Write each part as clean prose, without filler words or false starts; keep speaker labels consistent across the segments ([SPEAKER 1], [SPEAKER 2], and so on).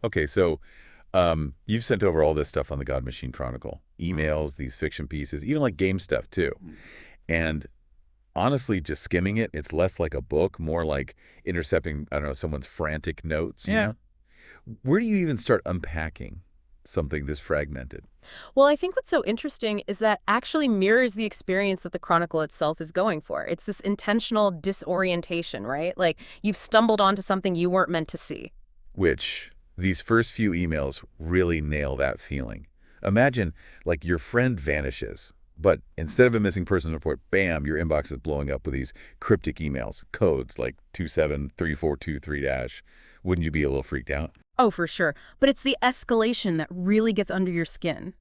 [SPEAKER 1] Okay, so you've sent over all this stuff on the God Machine Chronicle. Emails, these fiction pieces, even like game stuff too. And honestly, just skimming it, it's less like a book, more like intercepting, I don't know, someone's frantic notes, you
[SPEAKER 2] Yeah.
[SPEAKER 1] know? Where do you even start unpacking something this fragmented?
[SPEAKER 2] Well, I think what's so interesting is that actually mirrors the experience that the Chronicle itself is going for. It's this intentional disorientation, right? Like you've stumbled onto something you weren't meant to see.
[SPEAKER 1] Which these first few emails really nail that feeling. Imagine, like, your friend vanishes, but instead of a missing persons report, bam, your inbox is blowing up with these cryptic emails, codes like 273423 dash. Wouldn't you be a little freaked out?
[SPEAKER 2] Oh, for sure. But it's the escalation that really gets under your skin.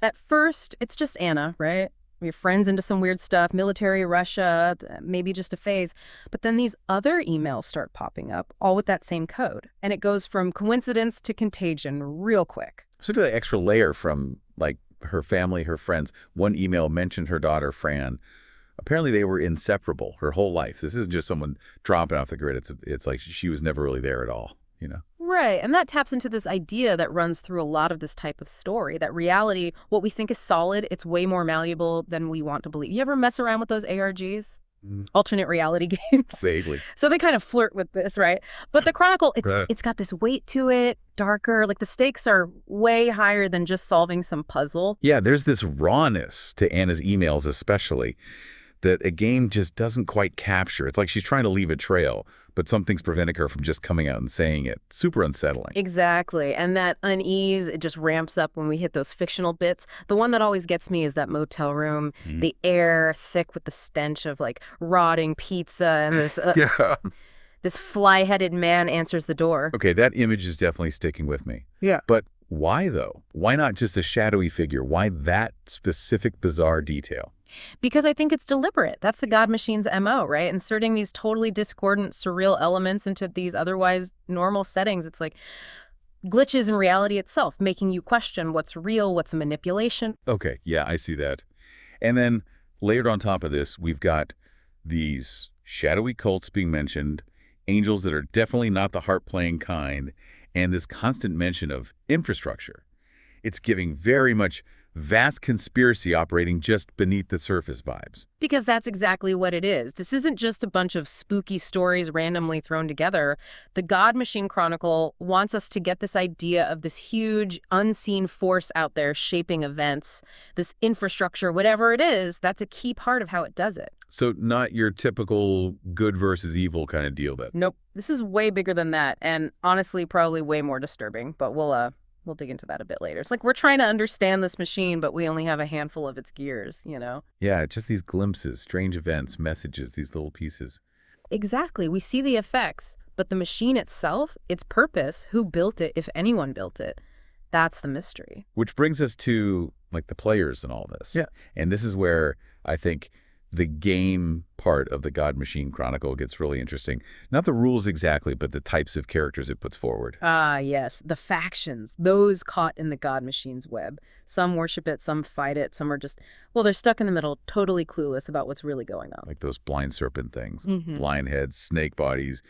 [SPEAKER 2] At first, it's just Anna, right? Your friend's into some weird stuff, military, Russia, maybe just a phase. But then these other emails start popping up, all with that same code. And it goes from coincidence to contagion real quick.
[SPEAKER 1] So look at that extra layer from, like, her family, her friends. One email mentioned her daughter, Fran. Apparently they were inseparable her whole life. This isn't just someone dropping off the grid. It's like she was never really there at all, you know?
[SPEAKER 2] Right, and that taps into this idea that runs through a lot of this type of story, that reality, what we think is solid, it's way more malleable than we want to believe. You ever mess around with those ARGs?
[SPEAKER 1] Mm.
[SPEAKER 2] Alternate reality games?
[SPEAKER 1] Vaguely.
[SPEAKER 2] So they kind of flirt with this, right? But the Chronicle,
[SPEAKER 1] Right.
[SPEAKER 2] it's got this weight to it, darker, like the stakes are way higher than just solving some puzzle.
[SPEAKER 1] Yeah, there's this rawness to Anna's emails especially that a game just doesn't quite capture. It's like she's trying to leave a trail, but something's preventing her from just coming out and saying it. Super unsettling.
[SPEAKER 2] Exactly. And that unease, it just ramps up when we hit those fictional bits. The one that always gets me is that motel room,
[SPEAKER 1] Mhm.
[SPEAKER 2] the air thick with the stench of like rotting pizza and this
[SPEAKER 1] Yeah.
[SPEAKER 2] this fly-headed man answers the door.
[SPEAKER 1] Okay, that image is definitely sticking with me.
[SPEAKER 2] Yeah.
[SPEAKER 1] But why, though? Why not just a shadowy figure? Why that specific bizarre detail?
[SPEAKER 2] Because I think it's deliberate. That's the God Machine's MO, right? Inserting these totally discordant, surreal elements into these otherwise normal settings. It's like glitches in reality itself, making you question what's real, what's a manipulation.
[SPEAKER 1] Okay, yeah, I see that. And then layered on top of this, we've got these shadowy cults being mentioned, angels that are definitely not the harp-playing kind, and this constant mention of infrastructure. It's giving very much vast conspiracy operating just beneath the surface vibes.
[SPEAKER 2] Because that's exactly what it is. This isn't just a bunch of spooky stories randomly thrown together. The God Machine Chronicle wants us to get this idea of this huge, unseen force out there shaping events, this infrastructure, whatever it is, that's a key part of how it does it.
[SPEAKER 1] So not your typical good versus evil kind of deal then.
[SPEAKER 2] Nope. This is way bigger than that, and honestly, probably way more disturbing, but we'll dig into that a bit later. It's like we're trying to understand this machine, but we only have a handful of its gears, you know?
[SPEAKER 1] Yeah, just these glimpses, strange events, messages, these little pieces.
[SPEAKER 2] Exactly. We see the effects, but the machine itself, its purpose, who built it, if anyone built it, that's the mystery.
[SPEAKER 1] Which brings us to, like, the players and all this.
[SPEAKER 2] Yeah.
[SPEAKER 1] And this is where I think the game part of the God Machine Chronicle gets really interesting. Not the rules exactly, but the types of characters it puts forward.
[SPEAKER 2] Ah, yes, the factions, those caught in the God Machine's web. Some worship it, some fight it, some are just, well, they're stuck in the middle, totally clueless about what's really going on.
[SPEAKER 1] Like those blind serpent things,
[SPEAKER 2] Mm-hmm.
[SPEAKER 1] blind heads, snake bodies,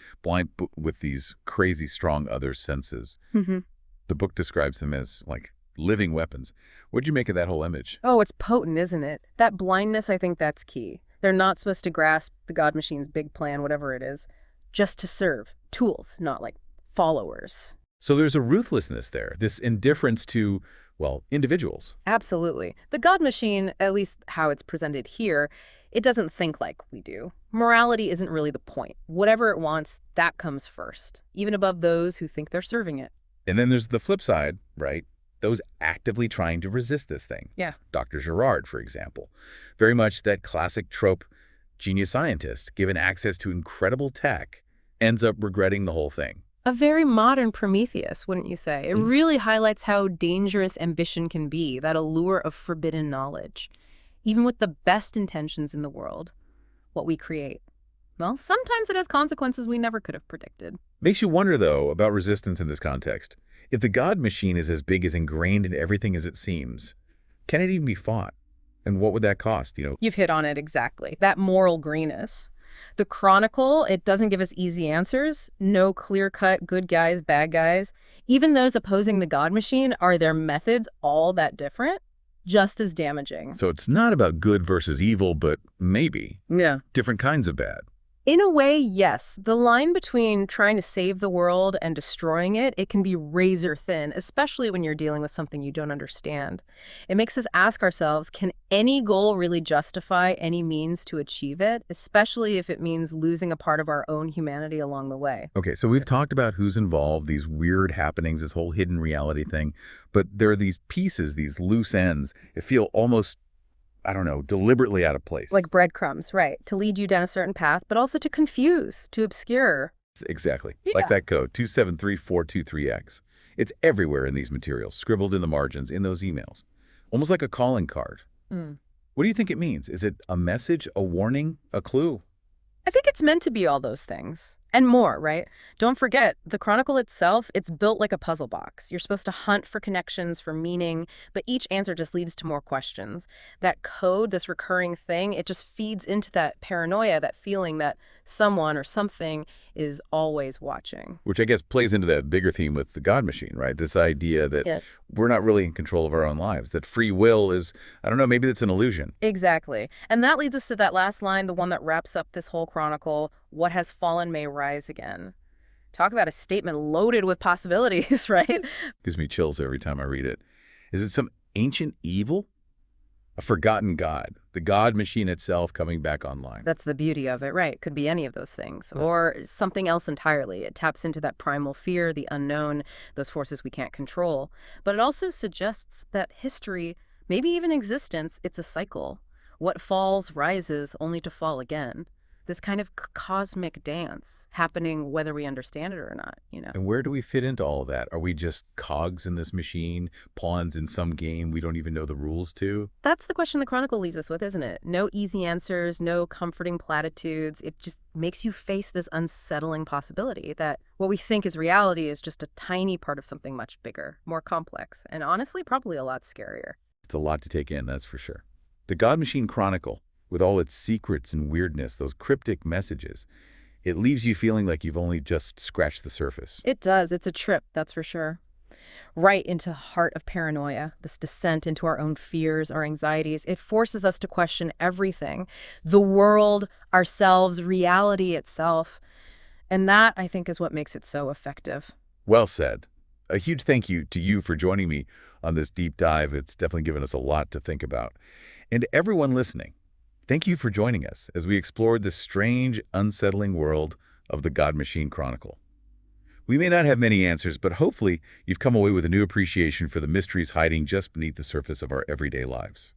[SPEAKER 1] with these crazy strong other senses.
[SPEAKER 2] Mm-hmm.
[SPEAKER 1] The book describes them as, like, living weapons. What'd you make of that whole image?
[SPEAKER 2] Oh, it's potent, isn't it? That blindness, I think that's key. They're not supposed to grasp the God Machine's big plan, whatever it is, just to serve. Tools, not like followers.
[SPEAKER 1] So there's a ruthlessness there, this indifference to, well, individuals.
[SPEAKER 2] Absolutely. The God Machine, at least how it's presented here, it doesn't think like we do. Morality isn't really the point. Whatever it wants, that comes first, even above those who think they're serving it.
[SPEAKER 1] And then there's the flip side, right? Those actively trying to resist this thing.
[SPEAKER 2] Yeah.
[SPEAKER 1] Dr. Gerard, for example. Very much that classic trope genius scientist, given access to incredible tech, ends up regretting the whole thing.
[SPEAKER 2] A very modern Prometheus, wouldn't you say? It really highlights how dangerous ambition can be, that allure of forbidden knowledge. Even with the best intentions in the world, what we create, well, sometimes it has consequences we never could have predicted.
[SPEAKER 1] Makes you wonder, though, about resistance in this context. If the God Machine is as big as ingrained in everything as it seems, can it even be fought? And what would that cost,
[SPEAKER 2] You've hit on it exactly. That moral greenness. The Chronicle, it doesn't give us easy answers. No clear-cut good guys, bad guys. Even those opposing the God machine, are their methods all that different? Just as damaging.
[SPEAKER 1] So it's not about good versus evil, but maybe
[SPEAKER 2] Yeah.
[SPEAKER 1] different kinds of bad.
[SPEAKER 2] In a way, yes. The line between trying to save the world and destroying it, it can be razor thin, especially when you're dealing with something you don't understand. It makes us ask ourselves, can any goal really justify any means to achieve it, especially if it means losing a part of our own humanity along the way?
[SPEAKER 1] Okay, so we've talked about who's involved, these weird happenings, this whole hidden reality thing, but there are these pieces, these loose ends that feel almost, I don't know, deliberately out of place.
[SPEAKER 2] Like breadcrumbs, right, to lead you down a certain path, but also to confuse, to obscure.
[SPEAKER 1] Exactly.
[SPEAKER 2] Yeah.
[SPEAKER 1] Like that code, 273-423X. It's everywhere in these materials, scribbled in the margins, in those emails. Almost like a calling card.
[SPEAKER 2] Mm.
[SPEAKER 1] What do you think it means? Is it a message, a warning, a clue?
[SPEAKER 2] I think it's meant to be all those things. And more, right? Don't forget, the Chronicle itself, it's built like a puzzle box. You're supposed to hunt for connections, for meaning, but each answer just leads to more questions. That code, this recurring thing, it just feeds into that paranoia, that feeling that someone or something is always watching.
[SPEAKER 1] Which I guess plays into that bigger theme with the God machine, right? This idea that
[SPEAKER 2] Yeah.
[SPEAKER 1] we're not really in control of our own lives, that free will is, I don't know, maybe that's an illusion.
[SPEAKER 2] Exactly. And that leads us to that last line, the one that wraps up this whole Chronicle, what has fallen may rise again. Talk about a statement loaded with possibilities, right?
[SPEAKER 1] Gives me chills every time I read it. Is it some ancient evil? A forgotten God, the God machine itself coming back online.
[SPEAKER 2] That's the beauty of it, right? Could be any of those things,
[SPEAKER 1] Yeah.
[SPEAKER 2] or something else entirely. It taps into that primal fear, the unknown, those forces we can't control. But it also suggests that history, maybe even existence, it's a cycle. What falls rises only to fall again. This kind of cosmic dance happening whether we understand it or not, you know?
[SPEAKER 1] And where do we fit into all of that? Are we just cogs in this machine, pawns in some game we don't even know the rules to?
[SPEAKER 2] That's the question the Chronicle leaves us with, isn't it? No easy answers, no comforting platitudes. It just makes you face this unsettling possibility that what we think is reality is just a tiny part of something much bigger, more complex, and honestly, probably a lot scarier.
[SPEAKER 1] It's a lot to take in, that's for sure. The God Machine Chronicle, with all its secrets and weirdness, those cryptic messages, it leaves you feeling like you've only just scratched the surface.
[SPEAKER 2] It does. It's a trip, that's for sure. Right into the heart of paranoia, this descent into our own fears, our anxieties. It forces us to question everything, the world, ourselves, reality itself. And that, I think, is what makes it so effective.
[SPEAKER 1] Well said. A huge thank you to you for joining me on this deep dive. It's definitely given us a lot to think about. And to everyone listening, thank you for joining us as we explored the strange, unsettling world of the God Machine Chronicle. We may not have many answers, but hopefully you've come away with a new appreciation for the mysteries hiding just beneath the surface of our everyday lives.